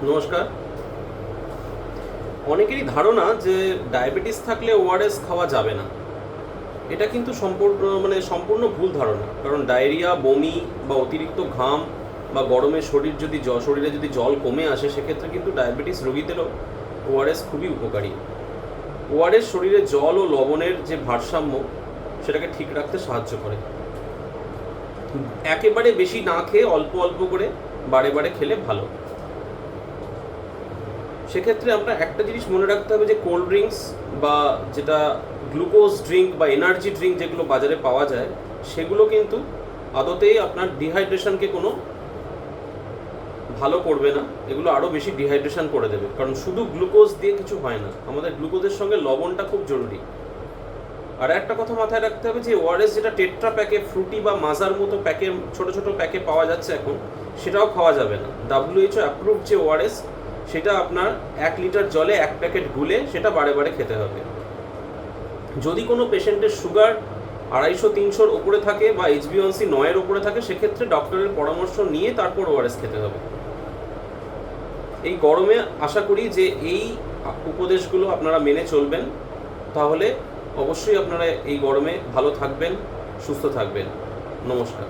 নমস্কার। অনেকেরই ধারণা যে ডায়াবেটিস থাকলে ওআরএস খাওয়া যাবে না। এটা কিন্তু সম্পূর্ণ ভুল ধারণা। কারণ ডায়রিয়া, বমি বা অতিরিক্ত ঘাম বা গরমে শরীরে যদি জল কমে আসে, সেক্ষেত্রে কিন্তু ডায়াবেটিস রোগীদেরও ওআরএস খুবই উপকারী। ওআরএস শরীরে জল ও লবণের যে ভারসাম্য সেটাকে ঠিক রাখতে সাহায্য করে। একেবারে বেশি না খেয়ে অল্প অল্প করে বারে বারে খেলে ভালো। সেক্ষেত্রে আমরা একটা জিনিস মনে রাখতে হবে যে কোল্ড ড্রিঙ্কস বা যেটা গ্লুকোজ ড্রিঙ্ক বা এনার্জি ড্রিঙ্ক যেগুলো বাজারে পাওয়া যায়, সেগুলো কিন্তু আদতেই আপনার ডিহাইড্রেশনকে কোনো ভালো করবে না। এগুলো আরও বেশি ডিহাইড্রেশন করে দেবে। কারণ শুধু গ্লুকোজ দিয়ে কিছু হয় না, আমাদের গ্লুকোজের সঙ্গে লবণটা খুব জরুরি। আর একটা কথা মাথায় রাখতে হবে যে ওআরএস যেটা টেট্রা প্যাকে, ফ্রুটি বা মাজার মতো প্যাকে, ছোট ছোট প্যাকে পাওয়া যাচ্ছে এখন, সেটাও খাওয়া যাবে না। WHO অ্যাপ্রুভ যে ওআরএস, সেটা আপনার 1 লিটার জলে 1 প্যাকেট গুলে সেটা বারে বারে খেতে হবে। যদি কোনো পেশেন্টের সুগার 250-300-র ওপরে থাকে বা HbA1c 9-এর ওপরে থাকে, সেক্ষেত্রে ডক্টরের পরামর্শ নিয়ে তারপর ওআরএস খেতে হবে। এই গরমে আশা করি যে এই উপদেশগুলো আপনারা মেনে চলবেন, তাহলে অবশ্যই আপনারা এই গরমে ভালো থাকবেন, সুস্থ থাকবেন। নমস্কার।